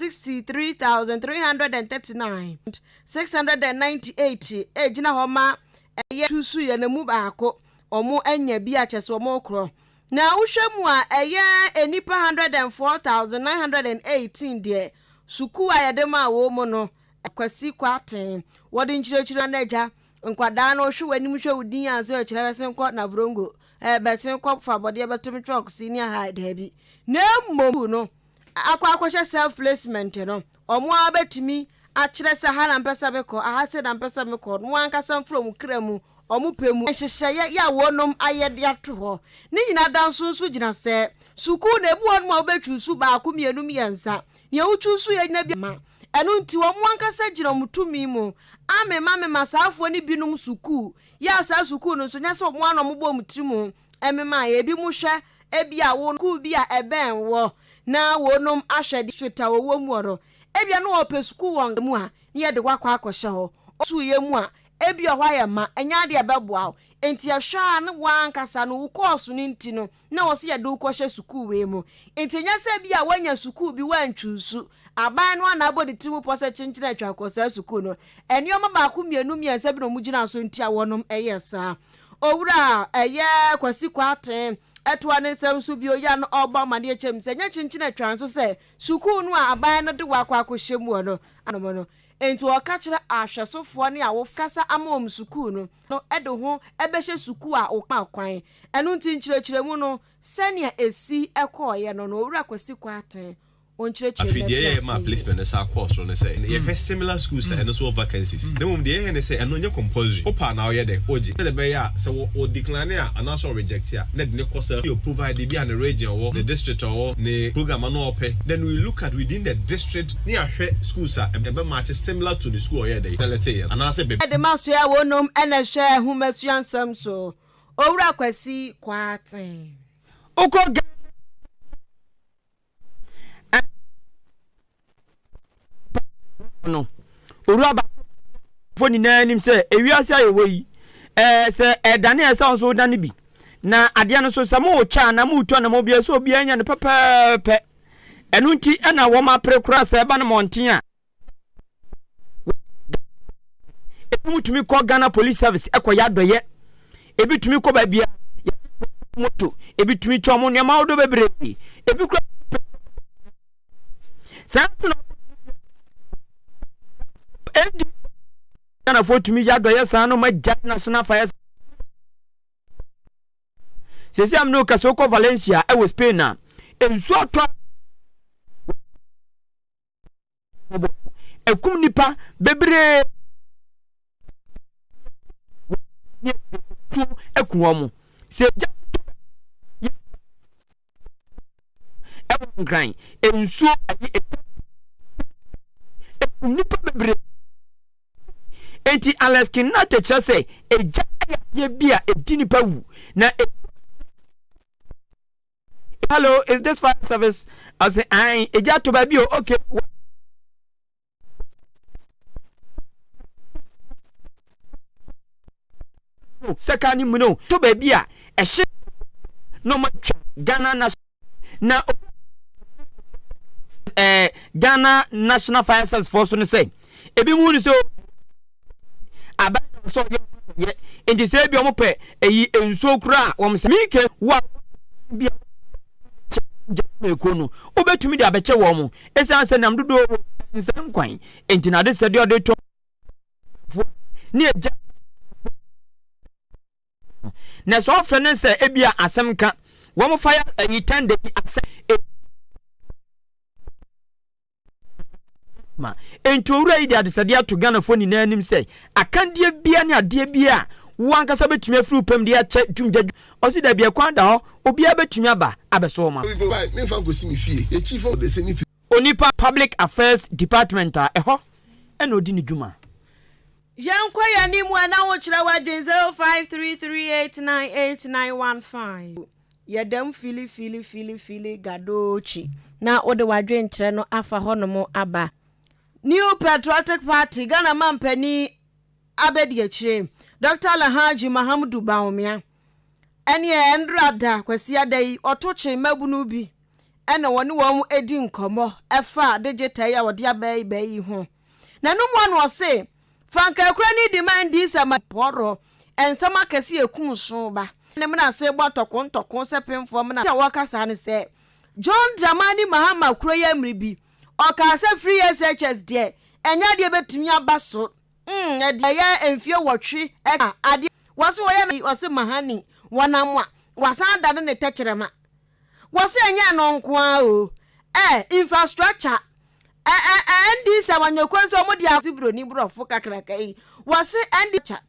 63,339 698 ejina homa eye tusu ye na mu baako omo anya bi achese omo kro na wohwemu a eye enipa 104,918 de suku ayedema wo mu no kwasi kwaten wodi nchirechire na eja nkwada na ohwe wanim hwe udin anso echire besen kọ na vrongo besen kọ fa body betum truck senior high dabi na mmom no akwa self placement no omo abetimi achire se ha na mpesa beko aha se na mpesa meko no ankasa from kramu omo pemu hyehye ya wonom ayede ato ho ni nyina dansunsu gina se suku na ebu onmo obetwu su ba akomienu miyansa ye utwu su ye na bi ma enu nti omo ankasa gina mutumi mu amema masafo ni binum suku ya sa suku no so nya se omo anom bo mutirimu emema ye bi mu hwe ebia wo ku bi a eben wo na wonom ahwede sweta wo mu oro ebia no opesuku won mu a ye de kwakwa akọhye ho osu ye mu a ebia hwa ya ma enya de beboa enti ahwa na wankasa no course ni nti no na wo se ye de ukọhye suku we mu enti nya se bia wanya suku bi wantwusu aban no na abodi timu pose chinchina atwa akosa suku no enioma ba ku mienu miensa bi no mu gina so nti a wonom eyesa owura eye kwasi kwate etwa ne nsem so bi oya no oba made echem se nya chinchina atwa so se suku no a aban no de wakwa akohyemu no anomo no enti o ka kire ahwesofo ne a wo kasa amom suku no no edo ho ebehye suku a wo kwan enu nti nchirechire mu no senia esi ekoye no no owura kwasi kwate afidie ma placement na course no say ye similar schools and so vacancies na mum de ye say eno nye compulsory opa na oye de oji de be ya say o decline a and also reject ya na de course you provide be an region or the district or the program no ope then we look at within the district ni ahwe schools a e be match similar to the school oye de tell and I say be de maso ya wonom ena hwe hu masuansam so owura kwasi kwaten oko no oruaba foni na nim se ewiase ayewo yi se edane esa so dane bi na ade no so samo cha na mu to na mo bia so obi anya ne pepepe enu nti na wo ma prekura se ba na monten a mutumi ko Ghana Police Service ekoya doye ebitumi ko ba bia moto ebitumi chomo ne ma odo bebre ebikura sample Ghana for to me ya doye san no ma national fire sesi am no kasoko Valencia e was Spain na enso to ekum nipa bebre tu ekuomo se ekum grind enso ekum nipa bebre enti Aleskin na teacher say eja ye bia edini pawu na hello, is this fire service? I say eja to baby okay. Second mu no to baby a ehye no ma Ghana na Ghana National Fire Service Force no say ebi mu ni so aba so ye enti say bi omo pe eyi enso kura wo mse mike wa bia ekono obetumi de abeche wo mo esan se nam dodo nsem kwan enti na de se de odeto ni eja na so ofene se ebia asem ka wo mo fire eyi tende asem ma enti owura yi de adesade ato Ghana fo ni na anim se akandie bia ne ade bia wankasa betumi afuru pam de ache tumja osi da bia kwanda ho obi abetumi aba abeso ma me fa go simi fie e chief of the senate onipa public affairs department a eho ena odi ni dwuma yankwa ya ni mu ana wo kira wadwen 0533898915 yedam fili gadochi na ode wadwen kire no afa honom aba New Patriotic Party Ghana mampani abedi akire Dr. Alhaji Mahamudu Baumia ene enrada kwasi adai otoche mabunu bi ɛna wɔne wɔn edi nkɔmɔ ɛfa digital ya wɔde abɛyi ho na no mu no ɔse fanka kura ni demand this amaporo ensɛm akɛse ekum so ba ne me na se bɔ tɔkon sɛ pemfo me na wɔkasa ne sɛ John Dramani Mahama kuro ya mribi ɔka sɛ free SHS de ɛnya de betumi aba so ɛde ya emfie wɔtwe ɛka ade wɔse wɔyɛ wɔse mahani wɔnamwa wasan da ne tɛkyerɛma wɔse ɛnya no nko a o infrastructure ndi sɛ wanyekwan sɛ ɔmo de asibro ni brofo kakraka yi wɔse ndi cha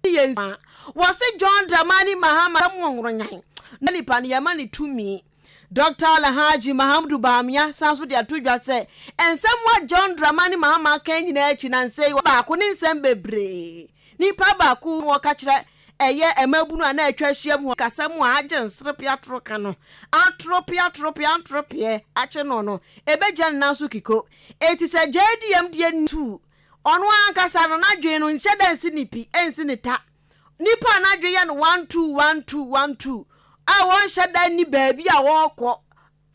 yensa wɔse John Dramani Mahama monronyan na nipa ne yama ne tumi Dr. Alhaji Mahamdu Bamia sanso de atodwa sɛ ensɛm wa John Dramani Mahama kan nyina achi na nsɛ ba ko ne nsɛm bebre nipa ba ko wo ka kyerɛ ɛyɛ emabunu ana atwa hyiam ho kasam a agye nsrepia troka no atropia ache no ebegya na so kiko eti sɛ JDM die 2 ɔno ankasa no nadwe no nhyɛ da nsi nipi ensi ne ta nipa nadwe yɛ no 12 a won hyɛ da ni baabi a wɔkɔ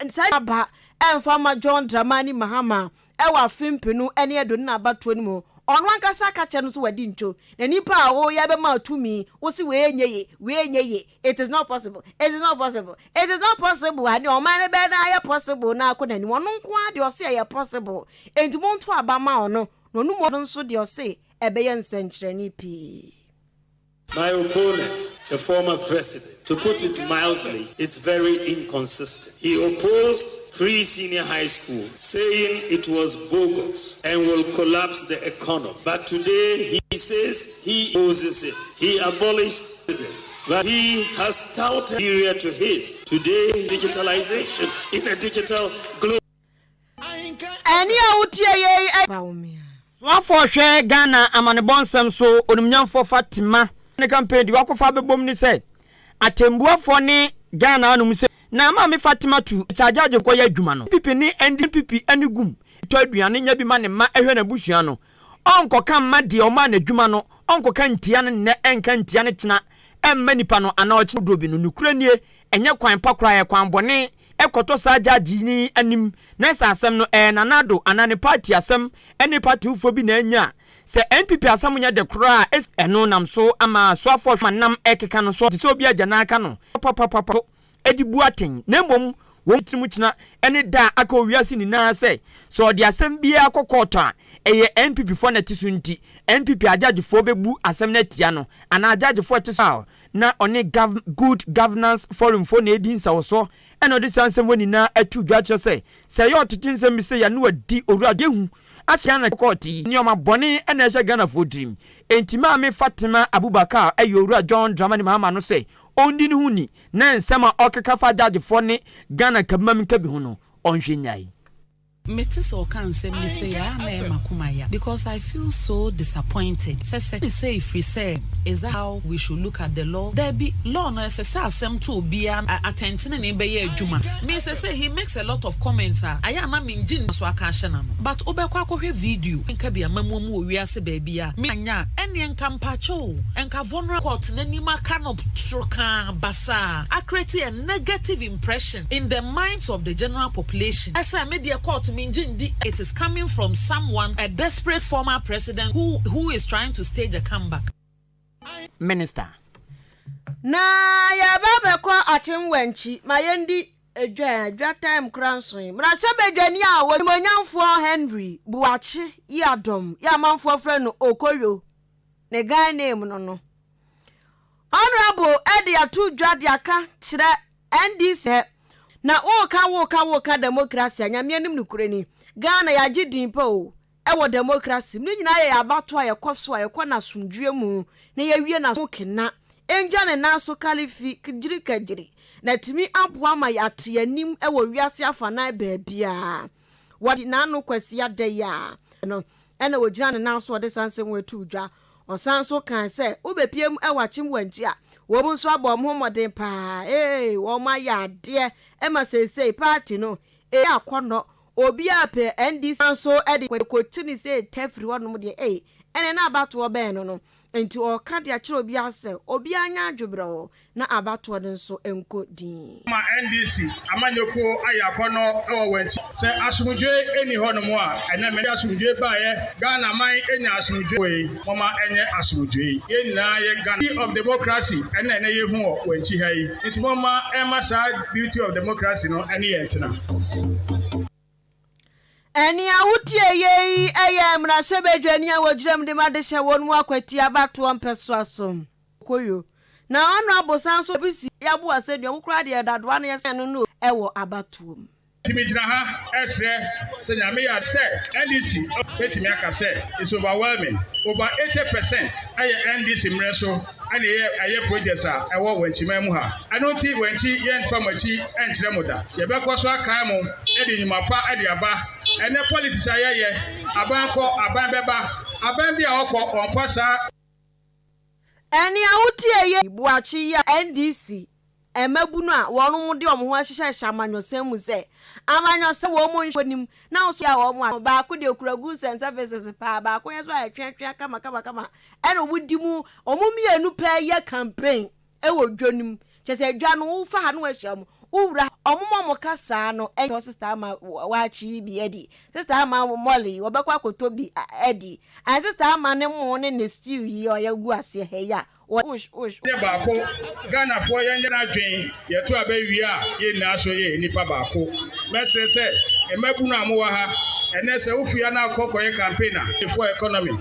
nsa ba emfa ma John Dramani Mahama ɛwa fimpinu ɛne edo na abatoɔ ni mu ɔno ankasa ka kyɛ no so wadi nto na nipa a wo ya be ma tumi wo si we enye it is not possible ani o man be na ya possible na akɔ nani ɔno nko a de ɔse ya possible enti mo nto aba ma ɔno no nu mo nso de ɔse ɛbɛyɛ nsɛnkyerɛni pii. My opponent, the former president, to put it mildly, is very inconsistent. He opposed free senior high school, saying it was bogus and will collapse the economy. But today he says he opposes it. He abolished students, but he has touted superior to his. Today, digitalization in a digital globe. Swafo Ghana amanebonsem so onumnyamfo Fatima ne campaign di wakofa bebom ni se atembuafo ne Ghana anum se na ma me Fatima tu charge ko ya adwuma no pipi ni NDPP anigum to aduane nya bi ma ne ma ehwe na busua no onko kan ma de o ma na adwuma no onko kan ntia ne enka ntia ne kyena emma nipa no ana o kye drobi no nukura nie enye kwan pakora ye kwan bone ekoto saja jini anim na sa asem no nanado anane party asem eni party ufo bi na anya se NPP asem nya de kra eno nam so ama so afo manam ekeka no so se obi agya na aka no papa edibu aten na mmom wo timu kina eni da aka owiase ni na se so de asem bia kokoto a eye NPP fo na tisu nti NPP agagefo bebu asem na tia no ana agagefo tisu na one good governance forum for na edi nsa wo so eno de sansem woni na atu dwa kye se yo tetinsem bi se ya no adi owurade hu asia na court ni o ma bone ena ehye Ghana for dream entima me Fatima Abubakar ayowura John Dramani Mahama no se ondi ni hu ni na nsema okeka fa judge for ne Ghana kabam ka bi hu no onhwe nyai. Metis or can say me say makumaya because I feel so disappointed. Say if we say is that how we should look at the law? There be law no sem to be an attention in be juma. Me say he makes a lot of comments. I am minjin so akashana. But obekwa ko video nka bia mamumu wiase baby a me anya ene nka mpacho enka vulnerable court na nima kanop troka basa create a negative impression in the minds of the general population. As a media court it is coming from someone, a desperate former president who is trying to stage a comeback. Minister. Na ya baba kwa achimwenchi mayendi edwa time kranso. Mra sebe dwani a wo monyamfo Henry Buachi Yadom ya manfo friend no Okoyo. Ne guy name no. Honorable Eddie atu dwade aka kire NDC na woka democracy anyame anim nukureni Ghana ya gidin pa o ewo democracy ni nyina ya abato a yekoso a yekona sundue mu na ya wie na so kena enja ne na so kalifi kajiri na timi aboa ma ya te anim ewo wiase afana baabia wadi na no kwasi ade ya no ena wogina ne na so de sanse wetu dwa osan so kan se obepiem ewa chimwanchi a wo mu so abom homoden pa wo ma ya de ema say party no akono obi ape NDC so edi kwotini say tefri wonom de ene na abato obe no enti ɔka de akyerɛ obi asɛ obi anya adwobrɛ na abato no nso enko din ma NDC amanyoko ayakono ewo wenchi se asumdwe eni hono mo a ena me asumdwe baaye Ghana man enya asumdwe we mama enye asumdwe ye na ye Ghana of democracy ena ye hu o wenchi ha yi enti mama ema sa beauty of democracy no ene ye ntena eni awutie ye eye mra sebedwani a wogiram de made hye won mu akwati abato ampeso asom koyo na ono abosan so bisi yabo asedua mukura de dadoa na yesen no ewo abatuom timijira ha esre se nyame ya se NDC betimi aka se is overwhelming over 80% aye NDC mreso ane aye projects a ewo wanchima mu ha anonti wanchi yen famachi enkyere moda ye bekoso aka mu edi nyumapa edi aba ene politics ayeye abanko aban beba aban bia okọ onfasa eni awutie ye buachi ya NDC emabunu a wonu de omho ahihye hyamanyosen mu se amanyose wo mu nfonim na oso ya wo mu ba ko de okura goods and services pa ba ko yeso atwetwe kama ene obudi mu omumienu pa ye campaign ewo dwonim chese dwa no wo fa ha no ahia mu ura omomo kasa no en sister ama wachi bi edi sister ama molly obekwa kotobi edi and sister ama ne mo ne stew yi oyagu ase he ya ne baako Ghana fo yen na dwen ye to abawi a ye na so ye nipa baako mesre se emabunu amowa ha ene se ofia na akokoye campaigner for economy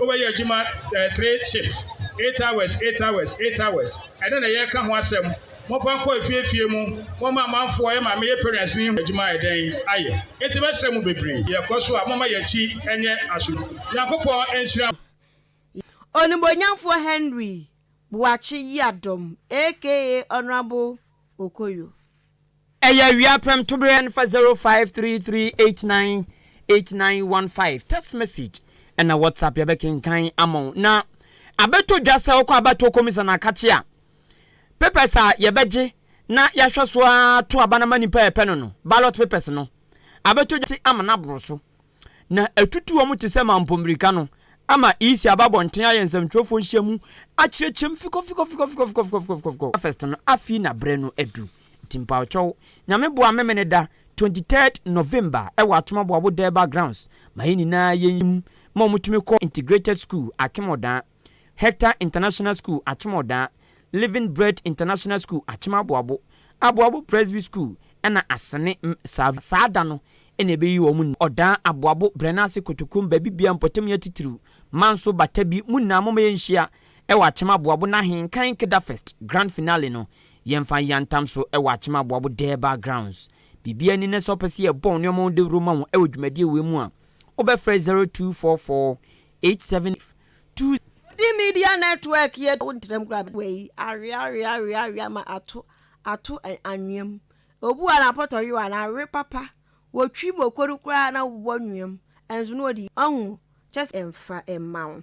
over ye adwuma 3 shifts 8 hours ene na ye ka ho asem mo fa ko efiefie mu mo ma manfo ye ma me parents ni adwuma eden aye eti besre mu bebre ye koso a mo ma ye chi enye asu yakopo enhira Onimbonyamfo Henry Buachi Yadom aka Honorable Okoyo Eya wia prem to brand for 0533898915 text message and na WhatsApp ya bekin kan amon na abeto dwasa okọ abato commission akache a papers a ye beje na yahweso a to abanama nipa epe no ballot papers no abeto dwase amana broso na atutu omo te se mampomrika no ama isi ababonten ayensem twofo nhyiamu akyerkyem fiko first no afi na bre no edu timpa ocho nyame boa memene da 23rd November ewa atoma boabo there backgrounds mahini na yim ma mutumi ko integrated school akimoda Hector International School akimoda Living Bread International School akima boabo aboabo Presby School ena asene saada no ene be yi wo mu oda aboabo Brenase kotokum bibia mpotem ya titiru manso batabi munna moma yenhia ewa akima boabo na Ahenkan Akan Fest grand finale no yemfa yantam so ewa akima boabo there backgrounds bibia ni ne so pese ye bon ne mo de roma mo ewa dwumade we mu a obefre 024487 the media network ye wontrem grab we ari ma ato anwem obu ana poto yi ana re papa wo twi mokorukura na wo nwem enzo no di ahu just emfa emma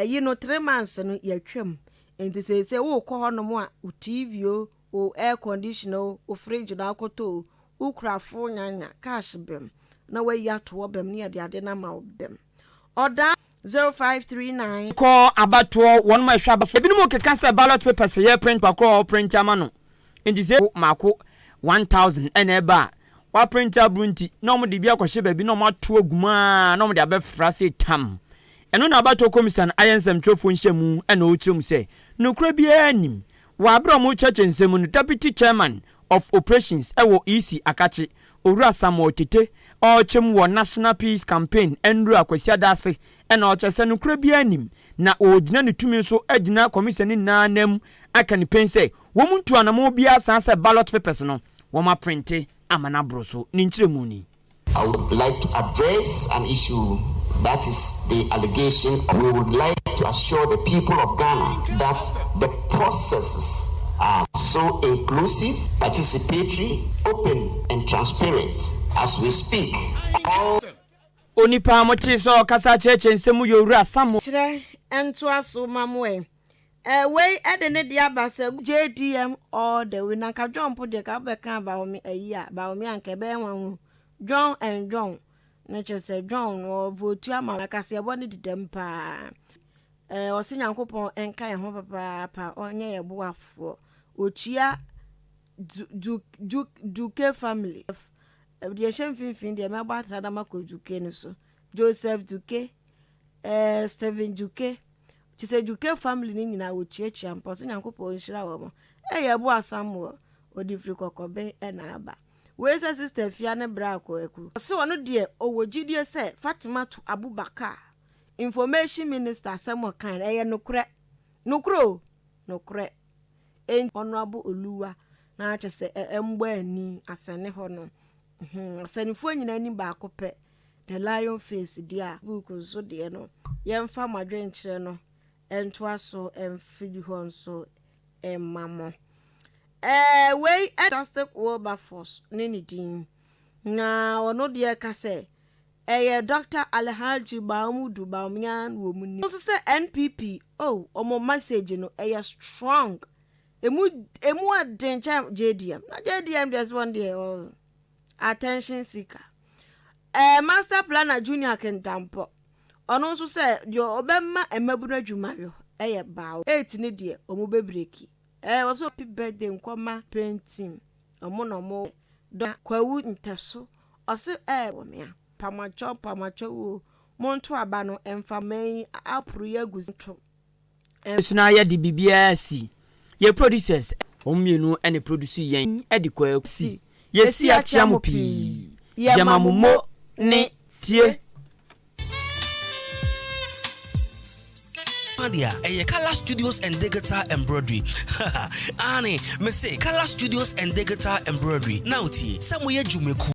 yi no 3 months no yatwam enti se wo kɔ hɔ no mo a o TV o air conditioner o fridge na akoto o krafo nyanya cash bem na we yato bem ne ade na ma bem oda 0539 ko abato won ma hwa abaso ebinum keka se ballot papers ye print pakro print amano enti se mako 1000 ene eba wa printer brunti na omo de bia kwhye ba bi na omo ato aguma na omo de abefra se tam eno na abato commission ayensem twofo nhyamu ena o kyerem se nokura bia anim wa abra mo church nsem no deputy chairman of operations ewo EC akache owura Samuel Tete o kyem wo national peace campaign enru akwasi adase ena o kyese nokura bia anim na o gina ne tumi so agina commission ni nanam aka ni pense wo muntu anamo bia sanse ballot papers no wo ma printe amana broso ni nkyeremu ni. I would like to address an issue that is the allegation. We would like to assure the people of Ghana that the processes are so inclusive, participatory, open and transparent. As we speak, all Onipa mochi so kasa cheche nsemu yowura Samuel kire ento aso mamwe we edene dia basa JDM all the we na ka jump de ka be kan ba omi ayi a ba omi anke be wan John and John na chese John no vote ama ka se ebo ne didem pa ɔse nyankopɔn enka ye ho papa onye ye boafo ochia Duke family the shem fin de me ba tra da mako Duke no so Joseph Duke Stephen Duke chise Duke family ni nyina ochia mpo se nyankopɔn nhira wo mo ye boasam odi firi kokobe na aba we say sister fia ne bra akoeku se wono de owogidie se Fatima to Abubakar information minister Samuel kan nokro honorable Oluwa na achese emgba ani asane ho no asanifo nyina ni ba akopɛ the lion face dia book so de no yemfa madwen kire no entoa so emfidi ho nso emamo we fantastic Wilberforce ni din na ono de ka se Dr. Alhaji Baumudu Baumyan woman so say NPP omo message no strong emu adencha JDM na JDM just one day attention seeker master planner junior kentampo ono so say yo obemma emabunu adwuma yo baawo 8 ni de omo bebreki also happy birthday nkoma painting omo no mo do kwawu nteso ose womia pamacho wo monto aba no emfa man apro ya guzinto suna ya di bibia si ye producers omienu ene produce yen edikwa si ye si achiamu pi ye mamumo ne tie Color Studios and Digital Embroidery. Annie, me say Color Studios and Digital Embroidery. Now, Samuel Jumeku.